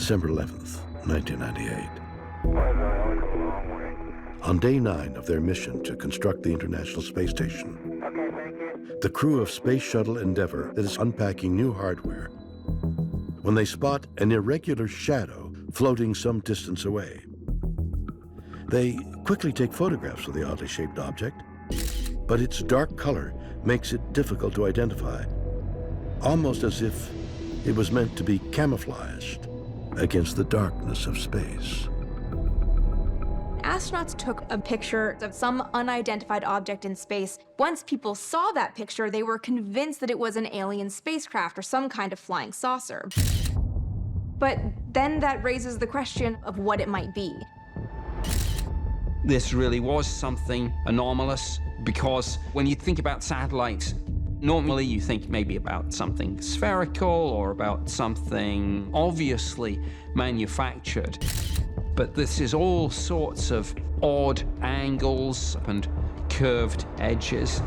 December 11th, 1998. On day 9 of their mission to construct the International Space Station, the crew of Space Shuttle Endeavour is unpacking new hardware when they spot an irregular shadow floating some distance away. They quickly take photographs of the oddly shaped object, but its dark color makes it difficult to identify, almost as if it was meant to be camouflaged against the darkness of space. Astronauts took a picture of some unidentified object in space. Once people saw that picture, they were convinced that it was an alien spacecraft or some kind of flying saucer. But then that raises the question of what it might be. This really was something anomalous, because when you think about satellites, normally you think maybe about something spherical or about something obviously manufactured. But this is all sorts of odd angles and curved edges,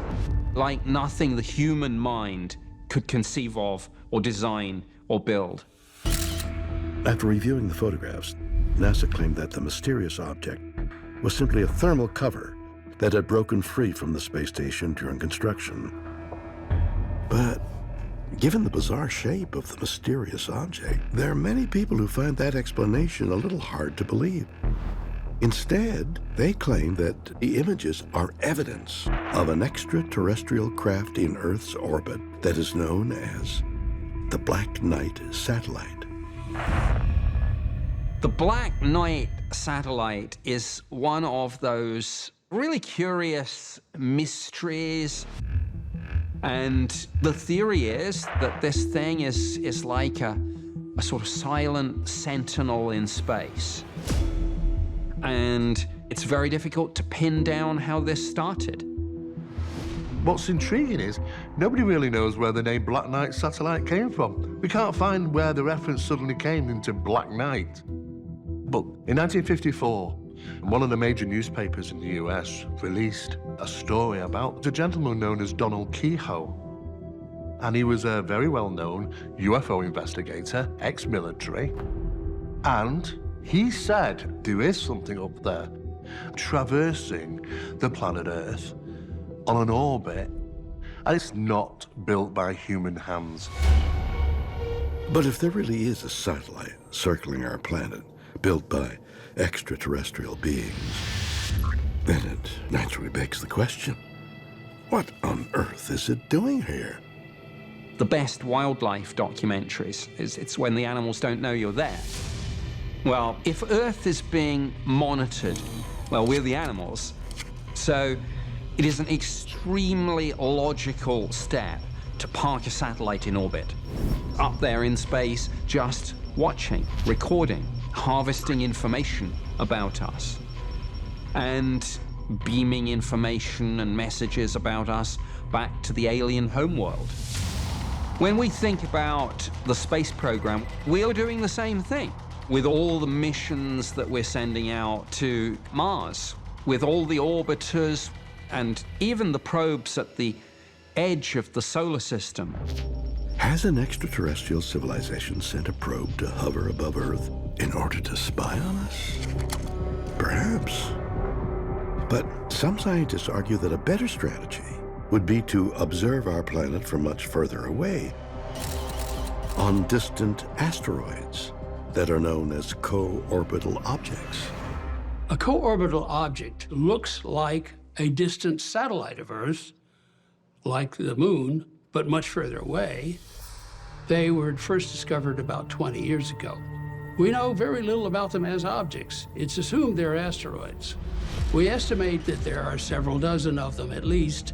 like nothing the human mind could conceive of or design or build. After reviewing the photographs, NASA claimed that the mysterious object was simply a thermal cover that had broken free from the space station during construction. But given the bizarre shape of the mysterious object, there are many people who find that explanation a little hard to believe. Instead, they claim that the images are evidence of an extraterrestrial craft in Earth's orbit that is known as the Black Knight satellite. The Black Knight satellite is one of those really curious mysteries. And the theory is that this thing is like a sort of silent sentinel in space. And it's very difficult to pin down how this started. What's intriguing is nobody really knows where the name Black Knight satellite came from. We can't find where the reference suddenly came into Black Knight. But in 1954, one of the major newspapers in the US released a story about a gentleman known as Donald Kehoe. And he was a very well-known UFO investigator, ex-military. And he said there is something up there traversing the planet Earth on an orbit, and it's not built by human hands. But if there really is a satellite circling our planet, built by extraterrestrial beings, then it naturally begs the question, what on earth is it doing here? The best wildlife documentaries it's when the animals don't know you're there. Well, if Earth is being monitored, well, we're the animals, so it is an extremely logical step to park a satellite in orbit, up there in space, just watching, recording, harvesting information about us, and beaming information and messages about us back to the alien homeworld. When we think about the space program, we are doing the same thing with all the missions that we're sending out to Mars, with all the orbiters and even the probes at the edge of the solar system. Has an extraterrestrial civilization sent a probe to hover above Earth in order to spy on us? Perhaps. But some scientists argue that a better strategy would be to observe our planet from much further away, on distant asteroids that are known as co-orbital objects. A co-orbital object looks like a distant satellite of Earth, like the moon, but much further away. They were first discovered about 20 years ago. We know very little about them as objects. It's assumed they're asteroids. We estimate that there are several dozen of them at least,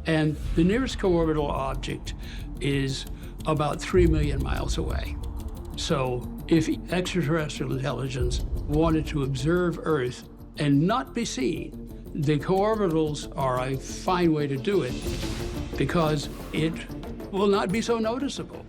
and the nearest co-orbital object is about 3 million miles away. So if extraterrestrial intelligence wanted to observe Earth and not be seen, the co-orbitals are a fine way to do it because it will not be so noticeable.